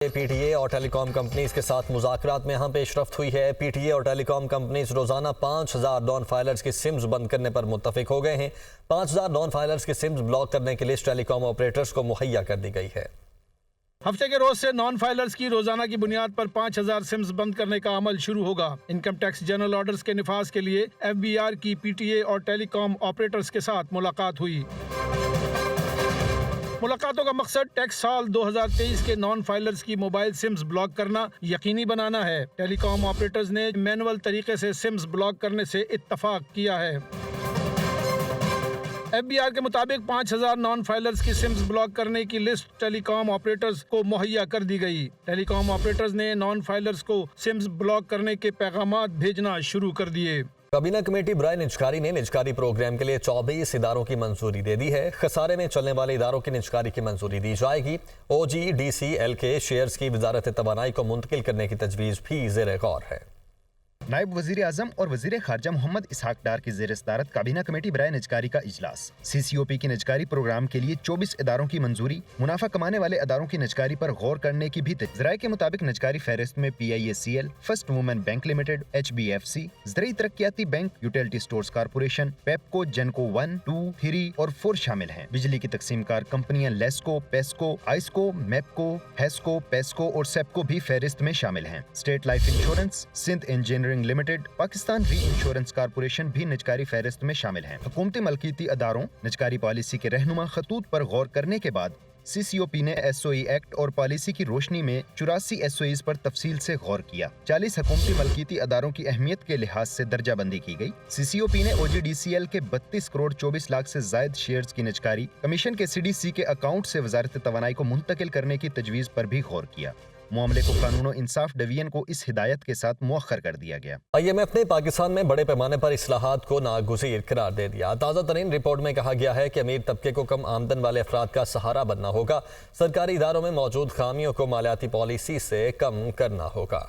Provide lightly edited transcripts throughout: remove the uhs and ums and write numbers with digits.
P T A اور ٹیلی com companies کے ساتھ مذاکرات میں اہم پیش رفت ہوئی ہے۔ پی ٹی اے اور ٹیلی کام کمپنیز روزانہ 5000 نان فائلرز کی سمز بند کرنے پر متفق ہو گئے ہیں۔ 5000 نان فائلرز کی سمز بلاک کرنے کی لسٹ ٹیلی کام آپریٹرز کو مہیا کر دی گئی ہے۔ ہفتے کے روز سے نان فائلرز کی روزانہ کی بنیاد پر 5000 سمز بند کرنے کا عمل شروع ہوگا۔ انکم ٹیکس جنرل آرڈرز کے نفاذ کے لیے ایف بی آر کی پی ٹی اے اور ٹیلی کام آپریٹرز کے ساتھ ملاقات ہوئی۔ ملاقاتوں کا مقصد ٹیکس سال 2023 کے نان فائلرز کی موبائل سمز بلاک کرنا یقینی بنانا ہے۔ ٹیلی کام آپریٹرز نے مینول طریقے سے سمز بلاک کرنے سے اتفاق کیا ہے۔ ایف بی آر کے مطابق 5000 نان فائلرز کی سمز بلاک کرنے کی لسٹ ٹیلی کام آپریٹرز کو مہیا کر دی گئی۔ ٹیلی کام آپریٹرز نے نان فائلرز کو سمز بلاک کرنے کے پیغامات بھیجنا شروع کر دیے۔ کابینہ کمیٹی برائے نجکاری نے نجکاری پروگرام کے لیے 24 اداروں کی منظوری دے دی ہے۔ خسارے میں چلنے والے اداروں کی نجکاری کی منظوری دی جائے گی۔ او جی ڈی سی ایل کے شیئرز کی وزارت توانائی کو منتقل کرنے کی تجویز بھی زیر غور ہے۔ نائب وزیر اعظم اور وزیر خارجہ محمد اسحاق ڈار کی زیر صدارت کابینہ کمیٹی برائے نجکاری کا اجلاس۔ سی سی او پی کی نجکاری پروگرام کے لیے 24 اداروں کی منظوری۔ منافع کمانے والے اداروں کی نجکاری پر غور کرنے کی بھی ذرائع کے مطابق نجکاری فہرست میں P I A C L, first women bank limited, H B F C, زرعی ترقیاتی bank, utility stores corporation, PEPCO, GENCO 1، 2، 3 اور 4 شامل ہیں۔ بجلی کی تقسیم کار کمپنیاں لیسکو، پیسکو، آئسکو، میپکو، ہیسکو، پیسکو اور سیپکو بھی فہرست میں شامل ہیں۔ State life insurance, Sindh engineering limited, Pakistan reinsurance corporation بھی نجکاری فہرست میں شامل ہیں۔ حکومتی ملکیتی اداروں نجکاری پالیسی کے رہنما خطوط پر غور کرنے کے بعد سی سی او پی نے ایس او ای ایکٹ اور پالیسی کی روشنی میں 84 ایس او ایز پر تفصیل سے غور کیا۔ 40 حکومتی ملکیتی اداروں کی اہمیت کے لحاظ سے درجہ بندی کی گئی۔ سی سی او پی نے او جی ڈی سی ایل کے 32 کروڑ 24 لاکھ سے زائد شیئرز کی نجکاری کمیشن کے سی ڈی سی کے اکاؤنٹ سے وزارت توانائی کو منتقل کرنے کی تجویز پر بھی غور کیا۔ معاملے کو قانون و انصاف ڈویژن کو اس ہدایت کے ساتھ مؤخر کر دیا گیا۔ آئی ایم ایف نے پاکستان میں بڑے پیمانے پر اصلاحات کو ناگزیر قرار دے دیا۔ تازہ ترین رپورٹ میں کہا گیا ہے کہ امیر طبقے کو کم آمدن والے افراد کا سہارا بننا ہوگا۔ سرکاری اداروں میں موجود خامیوں کو مالیاتی پالیسی سے کم کرنا ہوگا۔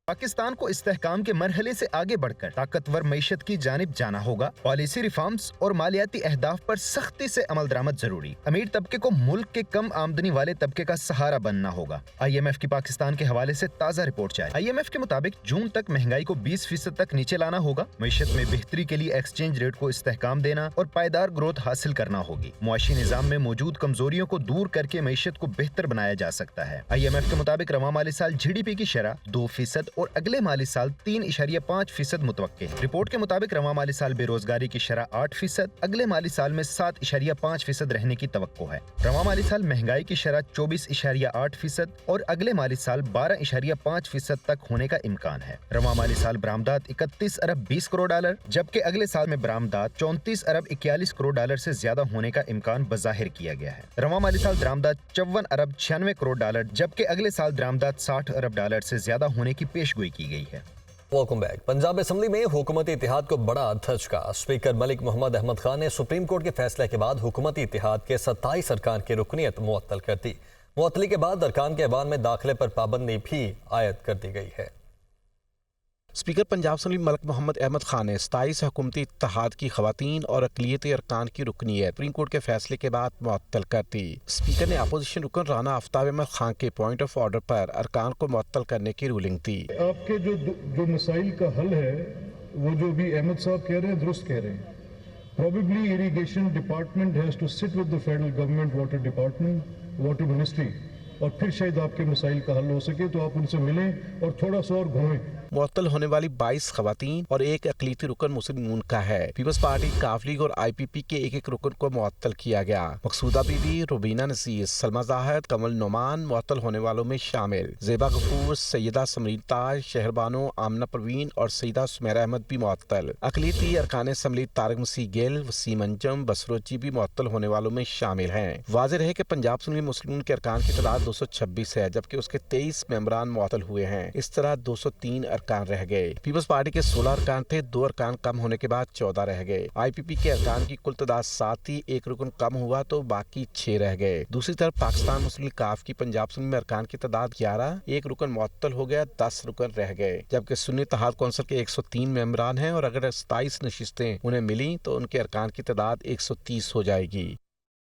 پاکستان کو استحکام کے مرحلے سے آگے بڑھ کر طاقتور معیشت کی جانب جانا ہوگا۔ پالیسی ریفارمز اور مالیاتی اہداف پر سختی سے عمل درآمد ضروری۔ امیر طبقے کو ملک کے کم آمدنی والے طبقے کا سہارا بننا ہوگا۔ آئی ایم ایف کی پاکستان کے حوالے سے تازہ رپورٹ جاری۔ آئی ایم ایف کے مطابق جون تک مہنگائی کو 20% تک نیچے لانا ہوگا۔ معیشت میں بہتری کے لیے ایکسچینج ریٹ کو استحکام دینا اور پائیدار گروتھ حاصل کرنا ہوگی۔ معاشی نظام میں موجود کمزوریوں کو دور کر کے معیشت کو بہتر بنایا جا سکتا ہے۔ آئی ایم ایف کے مطابق رواں مالی سال جی ڈی پی کی شرح 2% اور اگلے مالی سال 3.5% متوقع ہے۔ رپورٹ کے مطابق رواں مالی سال بے روزگاری کی شرح 8%، اگلے مالی سال میں 7.5% رہنے کی توقع ہے۔ رواں مالی سال مہنگائی کی شرح 24.8% اور اگلے مالی سال 12.5% تک ہونے کا امکان ہے۔ رواں مالی سال برآمدات 31 ارب 20 کروڑ ڈالر، جبکہ اگلے سال میں برآمدات 34 ارب 41 کروڑ ڈالر سے زیادہ ہونے کا امکان بظاہر کیا گیا ہے۔ رواں مالی سال درآمدات 54 ارب 96 کروڑ ڈالر، جبکہ اگلے سال درآمدات 60 ارب ڈالر سے زیادہ ہونے کی پیش گوئی کی گئی ہے۔ Welcome back. پنجاب اسمبلی میں حکومتی اتحاد کو بڑا دھچکا۔ اسپیکر ملک محمد احمد خان نے سپریم کورٹ کے فیصلے کے بعد حکومتی اتحاد کے 27 ارکان کی رکنیت معطل کر دی۔ معطلی کے بعد ارکان کے ایوان میں داخلے پر پابندی بھی عائد کر دی گئی ہے۔ اسپیکر پنجاب اسمبلی ملک محمد احمد خان نے 27 حکومتی اتحاد کی خواتین اور اقلیتی ارکان کی رکنیت سپریم کورٹ کے فیصلے کے بعد معطل کر دی۔ اسپیکر نے اپوزیشن رکن رانا آفتاب احمد خان کے پوائنٹ آف آرڈر پر ارکان کو معطل کرنے کی رولنگ دی۔ آپ کے جو مسائل کا حل ہے وہ جو بھی احمد صاحب کہہ رہے ہیں درست کہہ رہے ہیں۔ Probably irrigation department has to sit with the federal government, water department, water ministry، اور پھر شاید آپ کے مسائل کا حل ہو سکے تو آپ ان سے ملیں اور تھوڑا سا اور گھومیں۔ معطل ہونے والی 22 خواتین اور ایک اقلیتی رکن مسلم نون کا ہے۔ پیپلز پارٹی، کاف لیگ اور آئی پی پی کے ایک رکن کو معطل کیا گیا۔ مقصودہ بی بی، روبینہ نذیر، سلمہ زاہد، کمل نعمان معطل ہونے والوں میں شامل۔ زیبا غفور، سیدہ سمرین تاج، شہر بانو، آمنہ پروین اور سیدہ سمیرہ احمد بھی معطل۔ اقلیتی ارکان اسمبلی طارق مسیح گل، وسیم انجم، بسروچی بھی معطل ہونے والوں میں شامل ہیں۔ واضح رہے کہ پنجاب اسمبلی مسلمون کے ارکان کی تعداد 226 ہے، جبکہ اس کے 23 ممبران معطل ہوئے ہیں۔ اس طرح 203 ارکان رہ گئے۔ پیپلز پارٹی کے 16 ارکان تھے، 2 ارکان کم ہونے کے بعد 14 رہ گئے۔ آئی پی پی کے ارکان کی کل تعداد 7 تھی، ایک رکن کم ہوا تو باقی 6 رہ گئے۔ دوسری طرف پاکستان مسلم لیگ کاف کی پنجاب اسمبلی میں ارکان کی تعداد 11، ایک رکن معطل ہو گیا، 10 رکن رہ گئے، جبکہ سنی اتحاد کونسل کے 103 ممبران ہیں اور اگر 27 نشستیں انہیں ملیں تو ان کے ارکان کی تعداد 130 ہو جائے گی۔